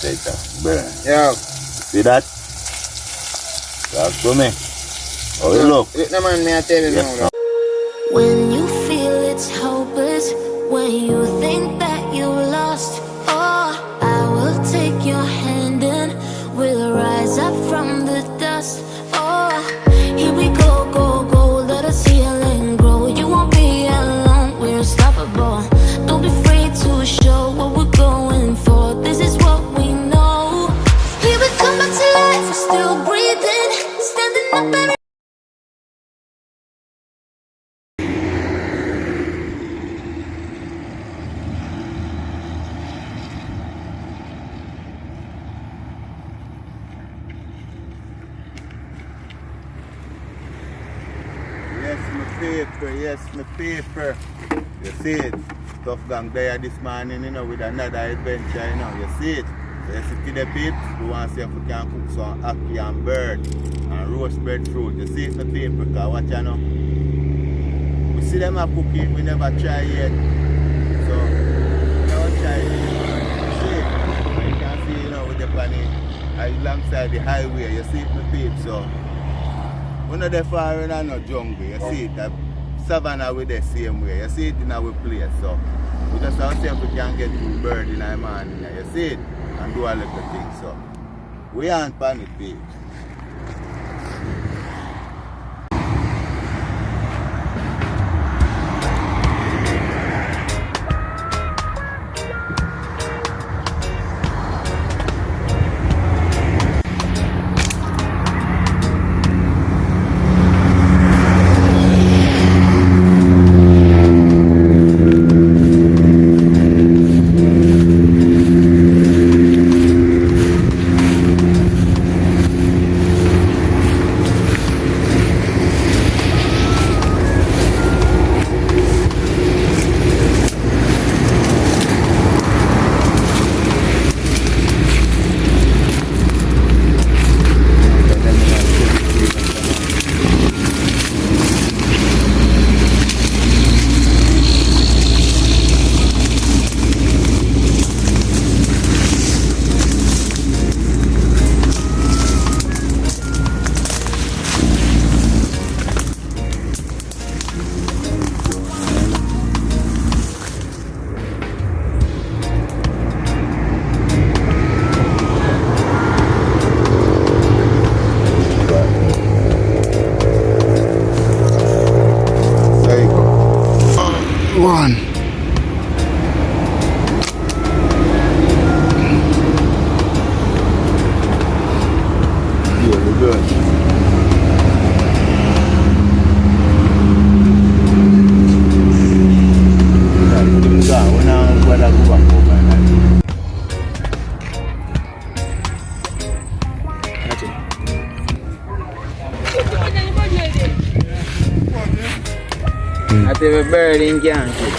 Later, burn. Yeah. See that? Talk to me. How you look? Look, no man, me I tell you now. When you feel it's hopeless, when you think that you lost, oh, I will take your hand and we'll rise up from the dust. Oh, here we go, go, go, let us heal and grow. You won't be alone, we're unstoppable. Don't be afraid to show what we're going for. This is what we know. Here we come back to life, we're still breathing, standing up every Yes, my paper. You see it? Tuff-gong there this morning, you know, with another adventure, you know. You see it? So you see the peeps, we want to see if we can cook some ackee and bird and roast breadfruit. You see it, my paper, because watch, you know. We see them a cooking, we never try yet. So, we never try it. You see it? You can see, you know, with the panny alongside the highway. You see it, my peeps, so. We're not that far in no jungle, you see it, that savannah with the same way, you see it in our place, so we just have to see if we can get two birds in the morning, you see it, and do a little thing, so we aren't panic, babes. One. Really good. I tell you, bird in can't kill.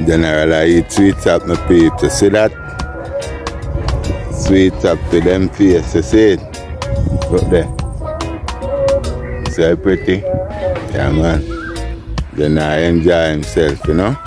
General, I eat sweets up my peeps, you see that? Sweets up to them face, you see it? Look there. See how pretty? Yeah, man. Then I enjoy himself, you know?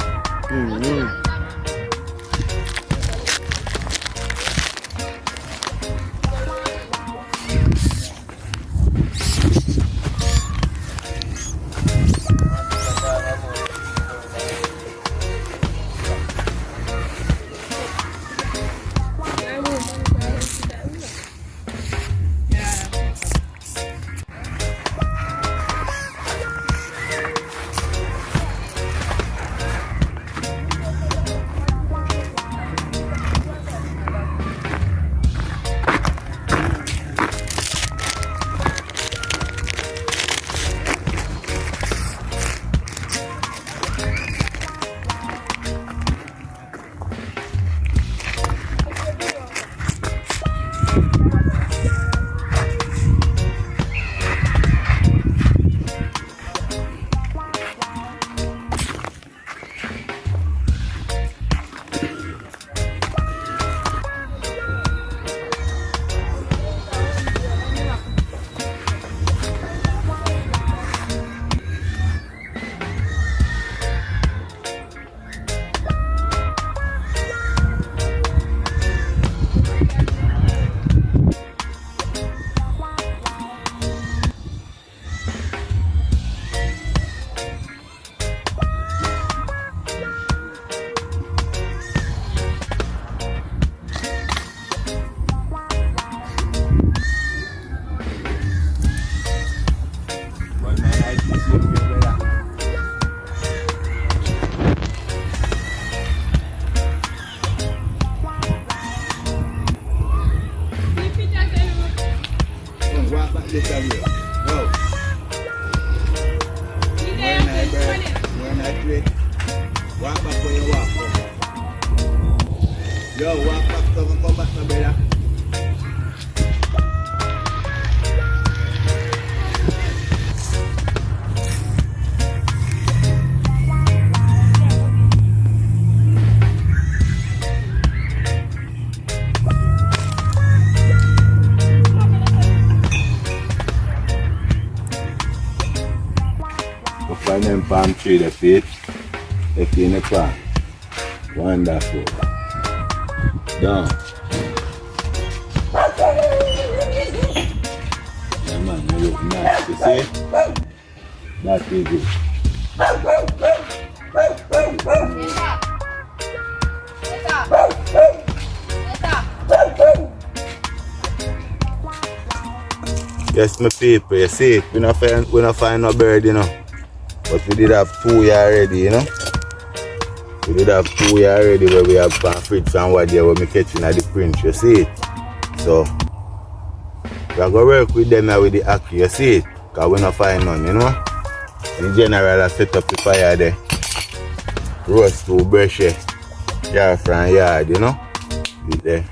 Walk back this way. No. When I do it, walk back where you walk. Yo, walk back, come back, my brother. Find them palm tree, the feet, the in the palm. Wonderful. Down. Yeah man, you look nice, you see? That is it. Yes, my people, you see it? We not find no bird, you know. But we did have 2 here already, you know. We did have 2 here already where we have breadfruit from what there where we catching at the print, you see it? So we are going to work with them here with the ackee, you see it? Because we not find none, you know. In general, I set up the fire there. Roast 2 brush here from yard, you know. It there.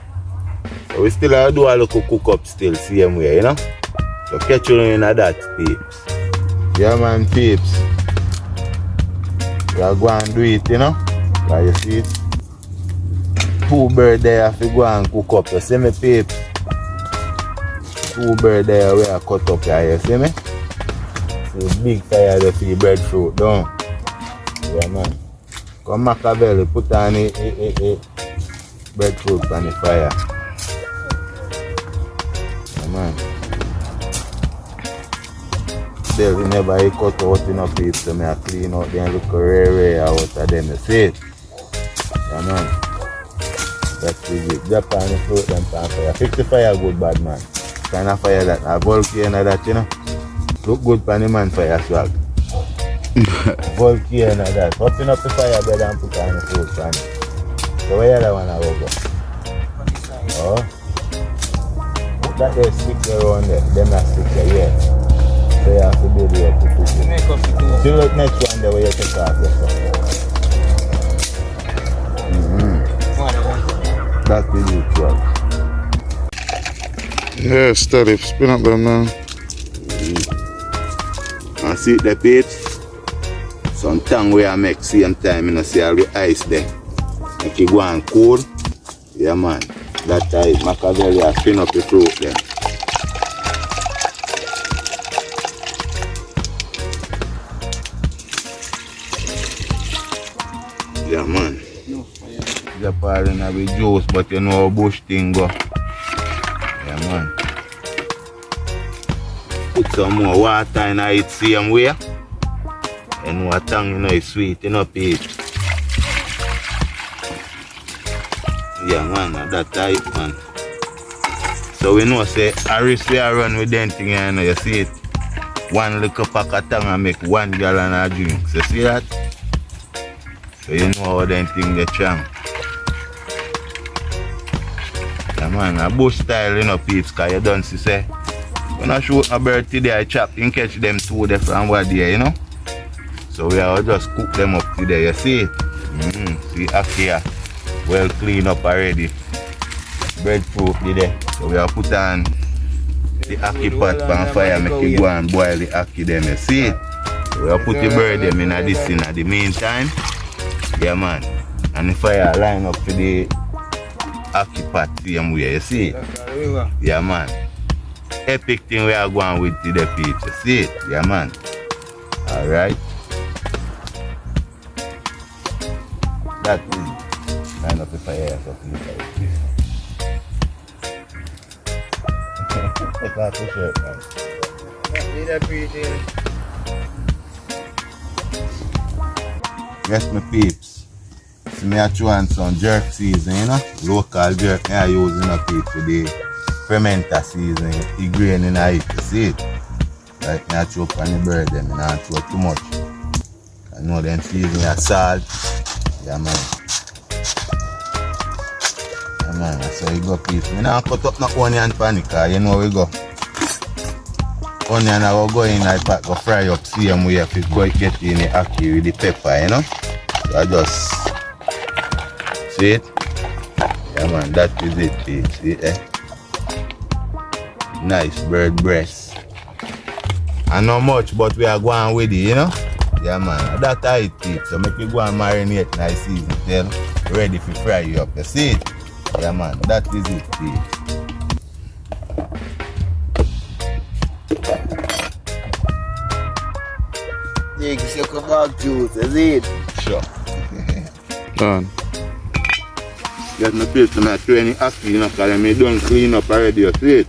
So we still have to do a little cook up still, same way, you know. So catch you in that, peeps. Yeah man, peeps. We are going to do it, you know. Like you see it. 2 birds there if you go and cook up. You see me, peeps? 2 birds there we are cut up here, you see me? See big fire there for the breadfruit, don't? Yeah man. Come Machiavelli, put on the breadfruit on the fire. Yeah man. Still, we never cut out enough peeps, so I clean out them look rare out of them, you see it? Yeah man. That's it. Drop on the fruit and pan fire. Fix the fire good bad man. Kind of fire that a volcano that, you know. Look good pan the man fire swag. Volcano that. Open up the fire bed and put on the fruit pan. So where the one I go? Oh. Put that there stick around there. Them that stick there, yeah. So you have to do the up to cook it. See the next one there where you take off your stuff. That is it, right? Yeah, steady. Spin up them now. And see the peeps? Some tongue we I make same time, you know, see all the ice there. Make it go and cool. Yeah man. That time Machiavelli I spin up the fruit there. Yeah man. The part in the juice, but you know how bush thing go. Yeah man. Put some more water in it same way. And what tongue you know is sweet, you know peeps. Yeah man, that type man. So we know say Harris we are run with them thing, you know, you see it. 1 little pack of tongue and make 1 gallon of drink. So see that? So you know how them thing they strong. Yeah man, a bush style, you know peeps, cause you don't see say when I shoot a bird today I chop and catch them 2 there from what there, you know. So we are just cook them up today, you see it? See ackee well clean up already. Breadfruit there. So we are put on the ackee pot on fire, make it go and boil the ackee them, you see it? So we are put the bird them in this in the meantime. Yeah man. And the fire line up to the ackee pot same way, you see it? Yeah man. Epic thing we are going with to the peach, you see it? Yeah man. Alright. That is line up the fire so please. Take off the shirt man. Yes my peeps. See me actually want some jerk season, you know? Local jerk I use in a peep for the fermenter season, the grain in it, you see it? Right, I choke on the bird them, I don't throw too much. I know them season your salt. Yeah man. Yeah man, that's how you go people. I don't cut up no onion panic, you know we go. Onion I will go in like that, go fry up, see them way if you go get in the ackee with the pepper, you know. So I just see it. Yeah man, that is it, see it, eh? Nice bird breast. And not much, but we are going with it, you know? Yeah man, that's how it is. So make you go and marinate nice season till ready to fry you up. You see it? Yeah man, that is it, Take sugar bag juice, is it? Sure. Done. Get my place to my training ackee, you know, because I don't clean up already, you see it?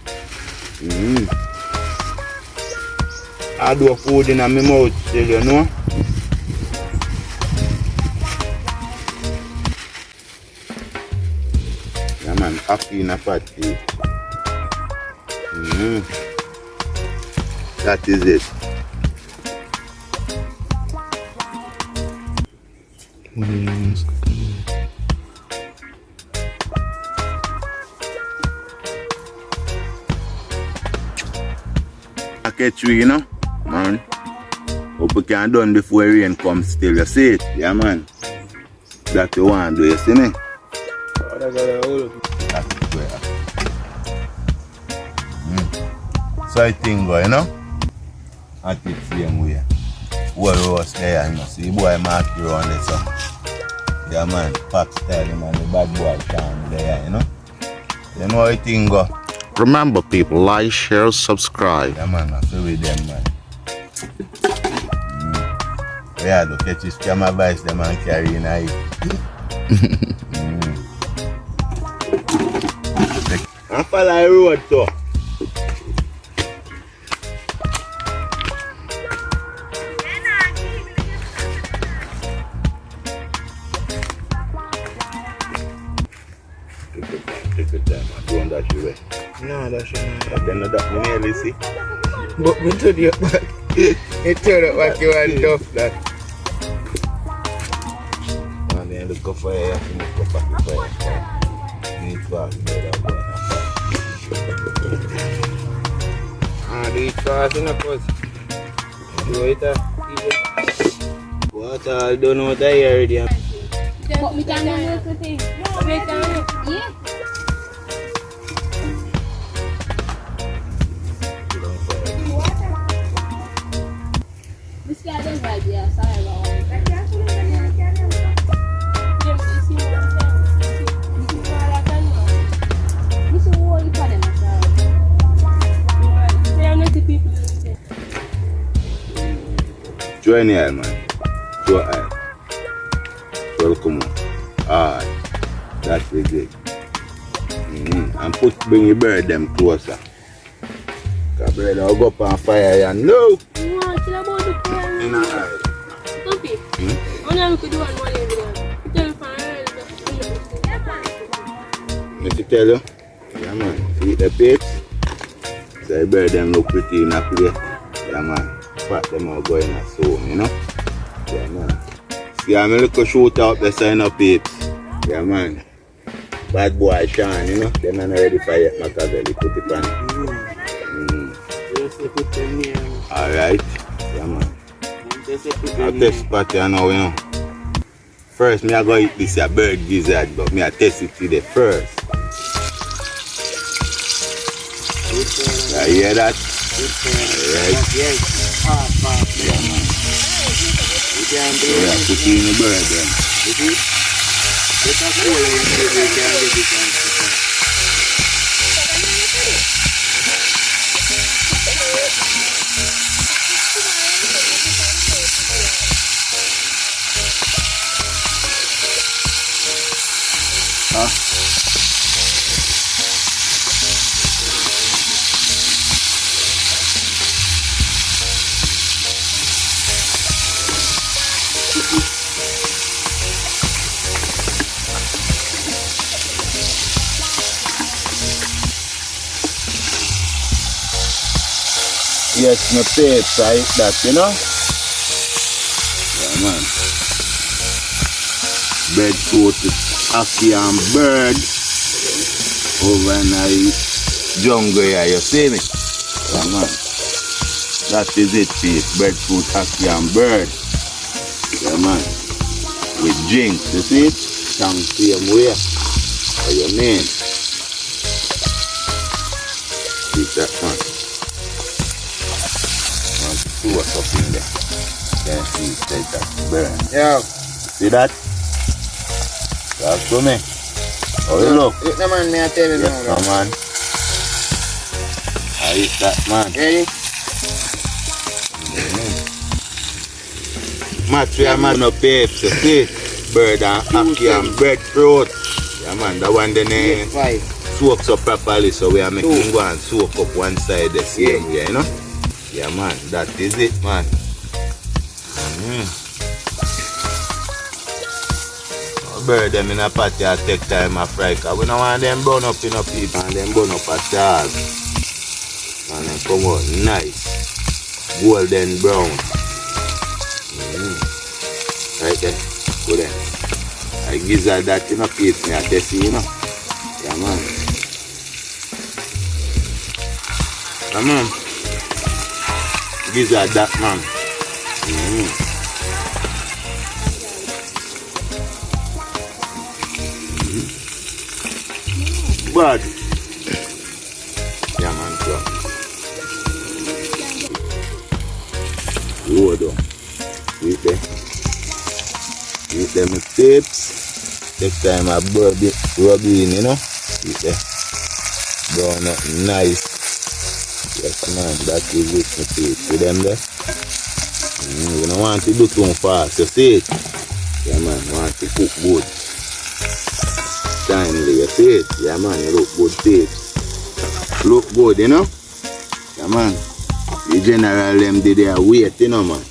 I do food in my mouth still, you know? Yeah man, ackee in a pot, see? That is it. I catch you, you know, man. Hope we can done before rain comes still, you see it? Yeah man. That you want to do, you see me? That's where. So I think go, you know? I take same way. Well was there, you know. See boy mark you around there, so. Yeah man, pop style, man, the bad boy charm there, you know? You know how I think go? Remember people, like, share, subscribe. Yeah man, I feel with them man. Yeah, to catch this camera vice, them man carry in it. I follow the road too. Take your time, man. Don't dash you away. No, that's not. But then that we nearly see. But we told you back. It turned out like you had tough that. And then look up for you, you can look up for you. You need to ask me that boy. Do it fast enough, cause do it what I don't know what I already am. But we can do the thing. Yeah. This guy does right, yeah, sorry about it. Join here, man. Join here. Welcome on. Alright. That's the good. And bring your bird them closer. Because bird will go up on fire and no! You want to kill about the prayer? In a eye. Puppy. Only we could do one more every day. Tell me for Let me tell you. Yeah man. See the pigs? So the bird them look pretty in a plate. Yeah man. Pat them out going in a zone, you know? Yeah man. See I'm a little shoot out the sign of peeps. Yeah man. Bad boy Sean, you know? They're not ready for yet, Machiavelli. Put it on. Just put them here. Alright. Yeah man. Just put I'll them test part you know. First me I go eat this a bird gizzard, but me I test it today first. You hear that? Alright. Yes. Yeah man. You can do Yeah, it. put it in the bird then. You see? Let us go and see if we can get it on. Yes, no tapes, I eat that, you know? Yeah, man. Breadfruit, ackee and bird. Over in the jungle here, you see me? Yeah, man. That is it, people. Breadfruit, ackee and bird. Yeah, man. With drinks, you see it? Come same way. What you mean? See that, man. See what's up in there. Can see it like that. Burn. Yeah. See that? Talk to me. How you look? Eat the man, me I tell you Yes, now. no, man. I eat that, man. Ready? Match we are man no papes, you see? Bird and ackee and breadfruit. Yeah, man, that one then soaks up properly, so we are making go and soak up one side the same way, you know? Yeah, man, that is it, man. Bird them in a patty and take time to fry, because we don't want them burn up in a people and them burn up at all. And then come out nice, golden brown. Right there, go there. I gizzard that in a piece, me I test you, you know. Yeah, man. Come on. Gizzard that, man. Bad. Yeah, man, so. Load up. See there. Eat them with tips. Take time I rub it in, you know. Eat there. Brown up nice. Yes, man, that is it with tips. See them there? You don't want to do too fast, you see it? Yeah, man, you want to cook good. Timely, you see it? Yeah, man, you look good tips. Look good, you know? Yeah, man. The general them did their weight, you know, man.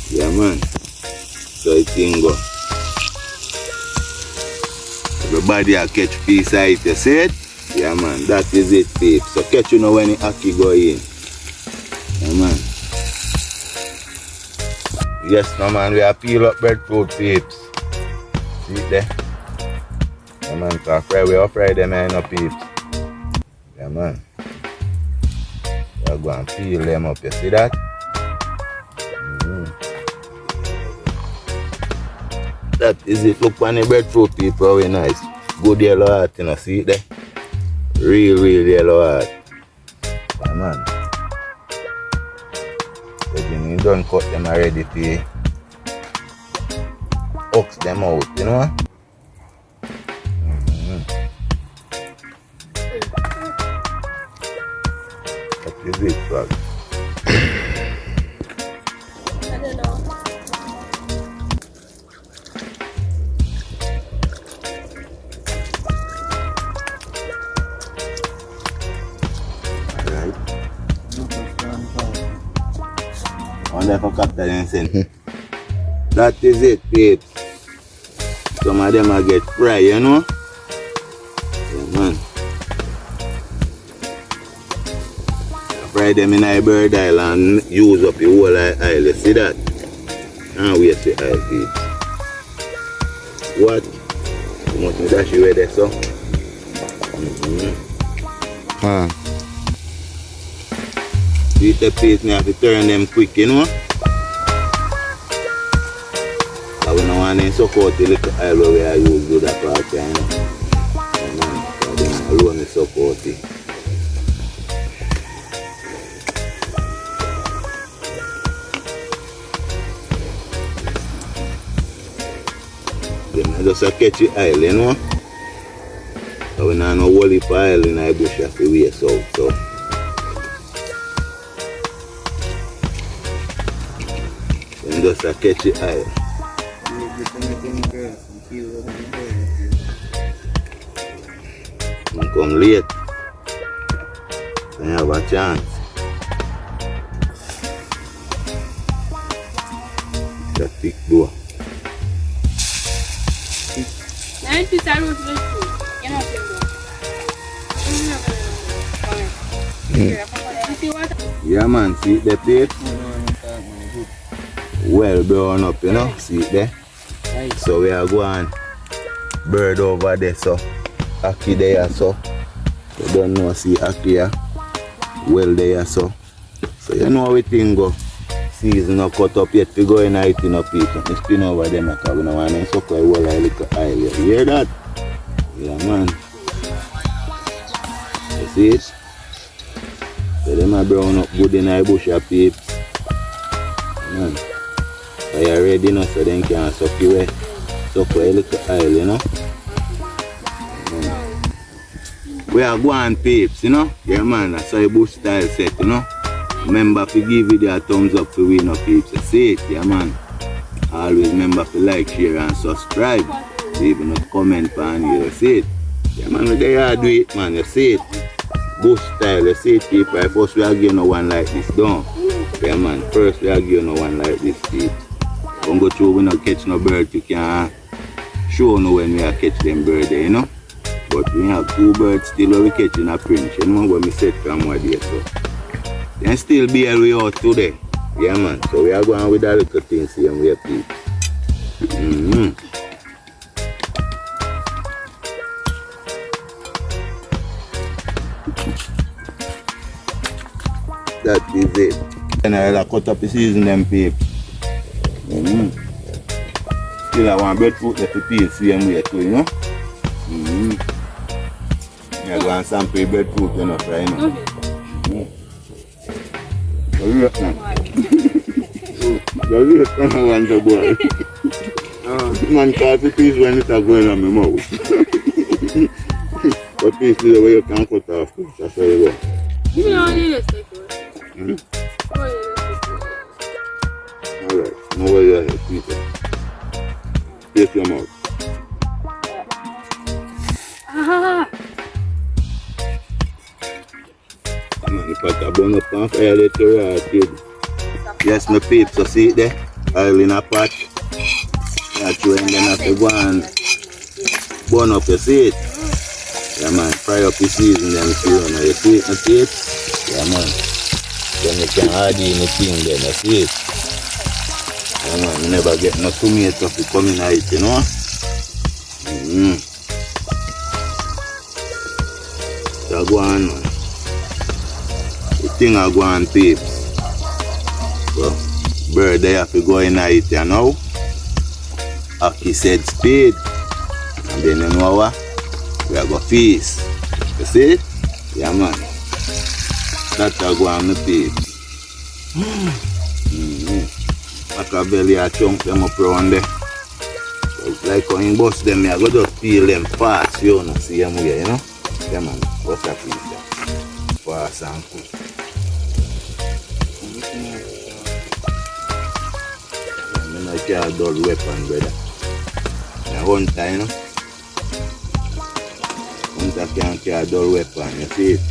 Yeah, man. So it can go. Everybody will catch piece of it, you see it? Yeah, man, that is it, peeps. So catch you know when the ackee go in. Yeah, man. Yes, no, man, we have peel up breadfruit, peeps. See it there? Yeah, man, so fry, we have fry them in, peeps. Yeah, man. We are going to peel them up, you see that? That is it. Look on the breadfruit, people, very nice. Good yellow heart, you know, see it there? Real yellow heart. Yeah, man. So you done cut them already to ox them out, you know? That is it, bro. I don't know. Wonder if I capture them saying. That is it, peeps. Some of them will get fried, you know? Yeah, man. Fry them in a bird oil and use up the whole oil, you see that? And waste the oil, peeps. What? You must dash you with there, so? Eat the paste, you have to turn them quick, you know? So we don't want to suck out the little oil where we are used to do that part, you know? So then alone we suck out it. Then I just catch the oil, you know? So we don't have no whole heap of oil in the bush have to waste out, so. Then just catch the oil. You come late, then you have a chance. That thick door. 90 root vegetable. You know what? You see what? Yeah man, see it there, Pete? Well brown up, you know, see it there? So we are going bird over there, so ackee there, so you don't know, see ackee here, well there, so you know how we thing go. Season not cut up yet, we go in and eating up it. You spin over them because we don't want to suck a whole little oil. You hear that? Yeah man. You see it? So them are brown up good in the bush of peeps. Man. So you ready now so then can suck you away. Suck a little oil, you know? We are going peeps, you know? Yeah man, that's how bush style set, you know? Remember to give video a thumbs up for we no peeps. You see it, yeah man? Always remember to like, share and subscribe. Even a comment on you see it? Yeah man, we there do it man, you see it? Bush style, you see it people? First we are giving no one like this, don't? Yeah man, first we are giving no one like this peeps. Don't go through we not catch no bird, you can show no when we are catch them bird there, you know? But we have 2 birds still where we catching a prince, you know when we set from what there so. Then still be a way out today. Yeah man, so we are going with a little things here and we are people. That is it. And I'll cut up the season them people. Still I want breadfruit that to peel same way too, you know? I go and sample breadfruit you know, fry, you know? That's it, I want to boy. Man can't see piece when it's going on my mouth. But piece is the way you can cut off. That's how you go. You don't need a stick. Alright, no way you have sweet. Taste your mouth. Man, if I burn up and fire it to right, kid. Yes, my peeps, so see it there? Oil in a pot. That's when then have to go and burn up, you see it? Yeah man, fry up the season then if you know, you see it, my peeps? Yeah man. Then you can add in the thing then, you see it? Yeah man, you never get no tomato to come in it, you know? So go on man. The thing I go on peeps. So bird they have to go in it, you know? Ackee said speed. And then you know what? We are going to feast. You see it? Yeah man. That's how I go on the peeps. Machiavelli I chunk them up around there. So it's like when you bust them, I go just peel them fast, you know, see them here, you know? Yeah man, what's that piece there? Fast and cool. I can't dull weapon, brother. Now hunter, you know? Hunter can't carry dull weapon, you see it?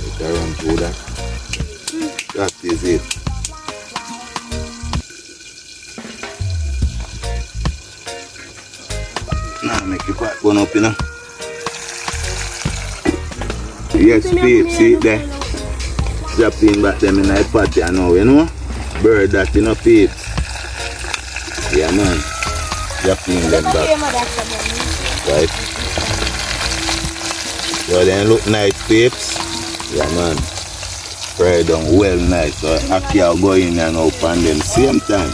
Let her run through that. That is it. Now make it back one up, you know? Yes, peeps, see it there? Dropping back them in the pot, you know? Bird that, you know, peeps. Yeah, man. Dropping them back. Right. So then look nice, peeps. Yeah, man. Fry down well nice. So ackee will go in and out on them same time.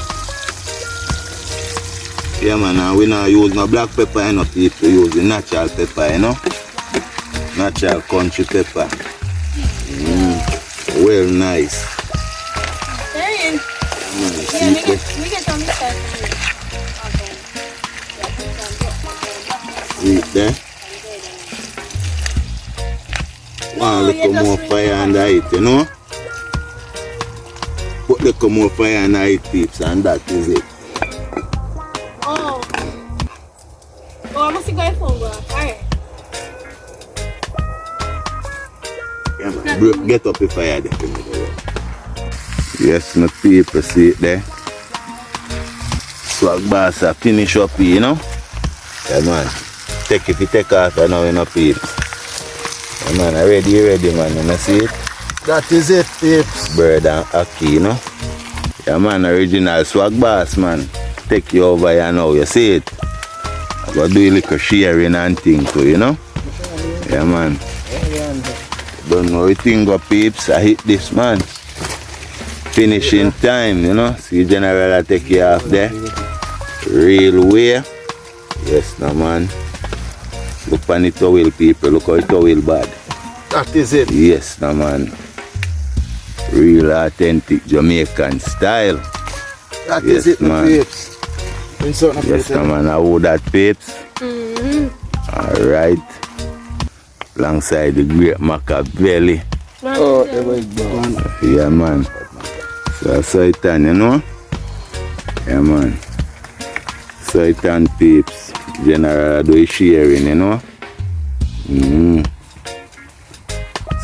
Yeah, man. And we not use no black pepper, you know, people. Use the natural pepper, you know? Natural country pepper. Well nice. Dang. See it there? See it there? One little more fire under it, you know? Put little more fire under it, peeps, and that is it. Oh. Oh, I must go and phone, alright. Yeah, man. Get up the fire there. Yes, my people, see it there. Swag boss finish up here, you know? Yeah, man. take if you take off and now you know peeps. Yeah, man, ready man, you know see it? That is it, peeps. Bird and ackee, you know? Yeah man, original swag boss man. Take you over here now, you see it? I gotta do a little sharing and thing too, you know? Yeah man. Don't know everything go peeps, I hit this man. Finishing time, you know? See General I take you off there. Real way. Yes no man. Look on the towel people, look how the towel bad. That is it. Yes no man. Real authentic Jamaican style. That Yes, is it, man. peeps. Yes no man, I would that peeps. Alright. Alongside the great Machiavelli. Oh, there we go. Yeah man. So I saw it on, you know? Yeah man. So it on peeps. General do is sharing, you know?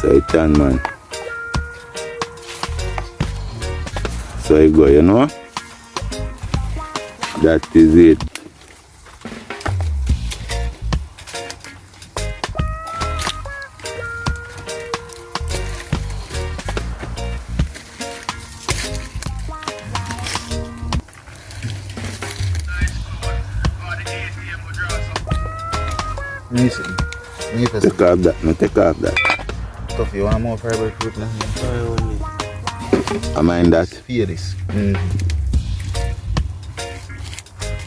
So it on man. So you go, you know? That is it. Take off that, no take off that. Tough, you want more breadfruit now? I mind that. Fear this.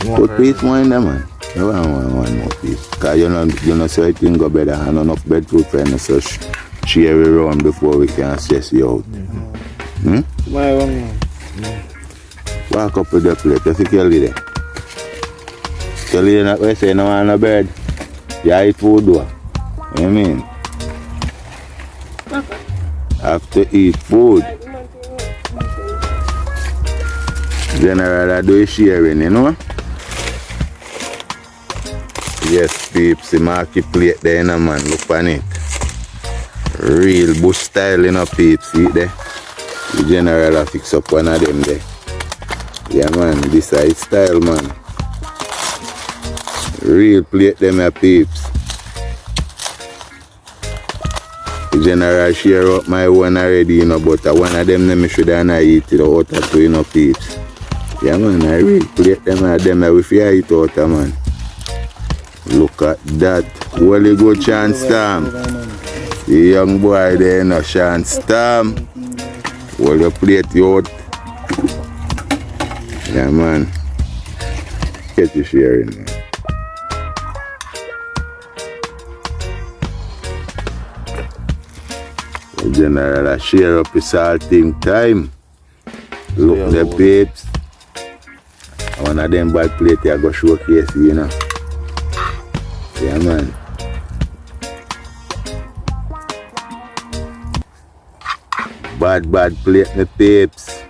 Put piece more in there man. You want one more piece. Cause you know so it can go better and enough breadfruit for you so share it around before we can stress you out. Walk up with the plate, if you kill it there. Kelly not going to say no want no bird. You eat food though. You know what I mean? Have to eat food. General I do sharing, you know? Yes, peeps, the market plate there, you know, man. Look on it. Real bush style, you know, peeps. See it there? The general I fix up one of them there. Yeah, man, this is style, man. Real plate them, my peeps. The general share up my one already, you know, but one of them, I should have eat it out of two, you know, peeps. Yeah, man, I real plate them, and them, I will eat out of, man. Look at that. Really good chance, Storm. The young boy there, no chance, Storm. Well, you plate you out. Yeah, man. Get you sharing, man. The general, I share up his salting time. Look the peeps. One of them bad plate I go showcase, you know. Yeah, man. Bad plate, my peeps.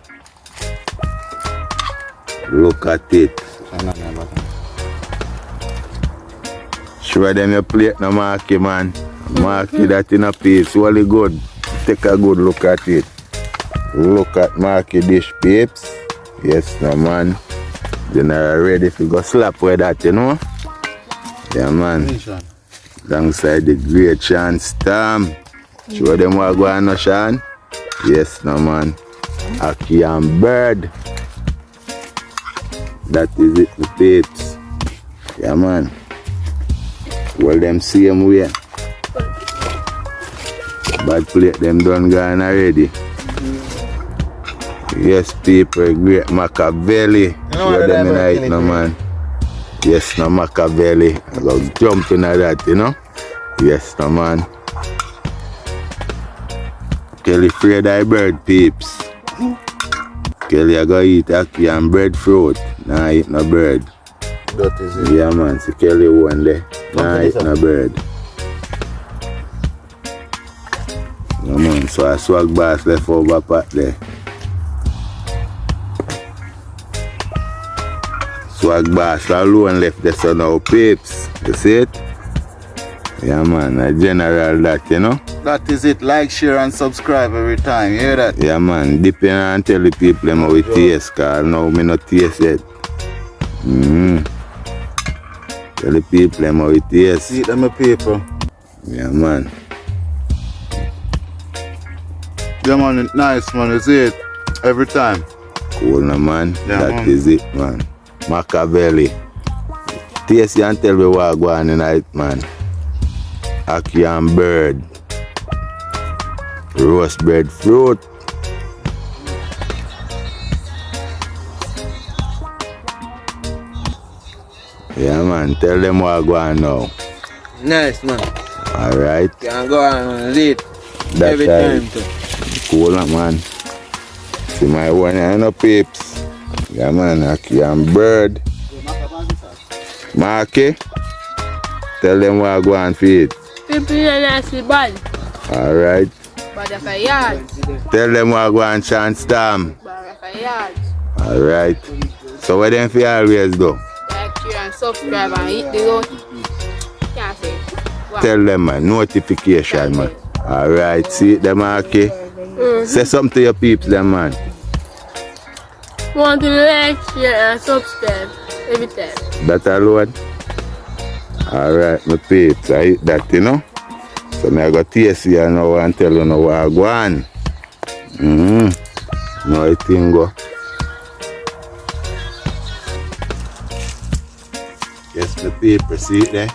Look at it. Show them your plate, no marky, man. Marky that in a peeps. Really good. Take a good look at it. Look at marky dish, peeps. Yes, no, man. Then are ready to go slap with that, you know? Yeah, man. Alongside the great Sean Storm. Show them what go on, no, Sean? Yes, no, man. Ackee and bird. That is it, the peeps. Yeah, man. Well, them same way. Bad plate, them done gone already. Yes, people, great Machiavelli. Show them in it, no, man. Yes, no, Machiavelli. I go jumping at that, you know. Yes, no, man. Kelly afraid of bird, peeps. Kelly I go eat ackee and breadfruit. Nah, eat no bird. That is it. Yeah, man. See Kelly one there. Nah, eat no bird. No, man. So I swag bass left over pot there. Swag bass alone left there, so now peeps. You see it? Yeah, man. A general that, you know. That is it. Like, share, and subscribe every time. You hear that? Yeah, man. Dip in and tell the people them how we taste, cause now me not taste yet. Tell the people them how it tastes. See them, my people. Yeah, man. Yeah, man, it's nice, man. You see it every time. Cool, no, man. Yeah, That man. is it, man. Machiavelli. Taste and tell me what go on tonight, man. Ackee and bird. Roast breadfruit. Yeah, man. Tell them what go on now. Nice, man. Alright. Can go on and eat That's every right. time too. Cool, man. See my one, I know peeps. Yeah, man. Ackee and bird. Marky. Tell them what go on feed. People are nasty bad. Alright. But if I yard, Tell them what go on chant storm. but if I yard, Alright. So what them for always do? like you and subscribe and eat the goat. Can't say. Wow. Tell them, man. Notification, man. Alright. See them, Marky. Say something to your peeps, them, man. Want to like, share and subscribe every time. That alone? Alright, my peeps. I eat that, you know? So I go taste here now and tell you now what I go on. Now I think go. Yes, my people, see it there?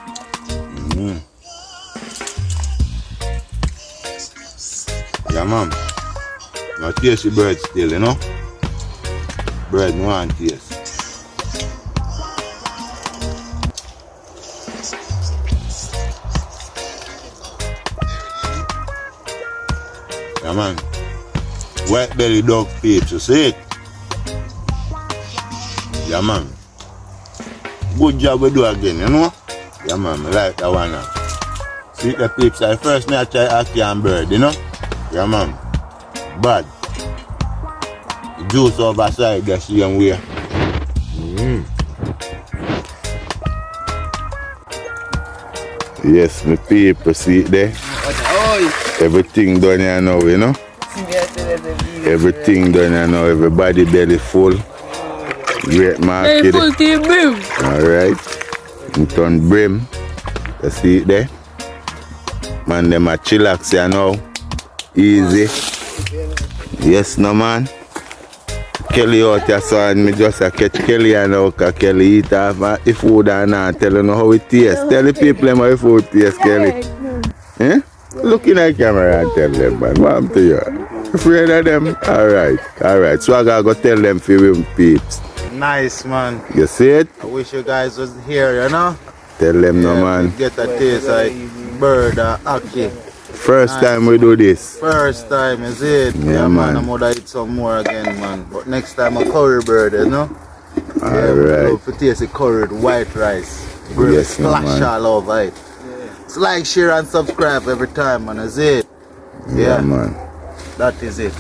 Yeah, man. Now taste the bread still, you know? Bread, no one taste. Yeah, man. White belly dog peeps, you see it? Yeah, man. Good job we do again, you know? Yeah, man, I like that one now. See the peeps, I first I try ackee and bird, you know? Yeah, man. Bad. Juice overside the same way. Yes, my people, see it there? Everything done here now, you know? Everything done here now, everybody belly full. Great market. Full team brim. Alright. And turn brim. You see it there? Man, them a chillax here now. Easy. Yes, no man. Kelly out here, so and me just catch Kelly and now, cause Kelly eat off the food and not tell you how it tastes. Tell the people how the food tastes, Kelly. Eh? Look in the camera and tell them, man. What happened to you? Afraid of them? Alright. So I gotta go tell them for we peeps. Nice, man. You see it? I wish you guys was here, you know? Tell them no, Yeah, man. Get a taste like bird or ackee. First time we do this. First time, is it? Yeah, man. I'm gonna eat some more again, man. But next time a curry bird, you know? Alright. Love to taste the curried white rice. Bread Yes, splash man. all over it. So like, share and subscribe every time, man. Is it? Yeah, man. That is it.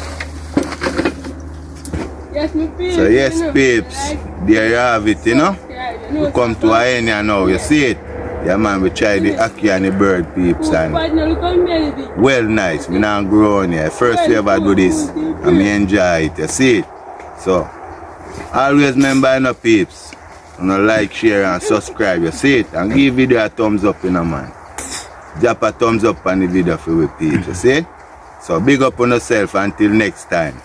Yes, me peeps. So yes, peeps, there you have it, you know? We come to a end here now, you see it? Yeah, man, we try the ackee and the bird peeps and well nice. We now grow on here. First we ever do this and we enjoy it, you see it? So, always remember, you know, peeps, you know, like, share and subscribe, you see it? And give video a thumbs up, you know, man. Drop a thumbs up on the video for we peeps, you see? So big up on yourself until next time.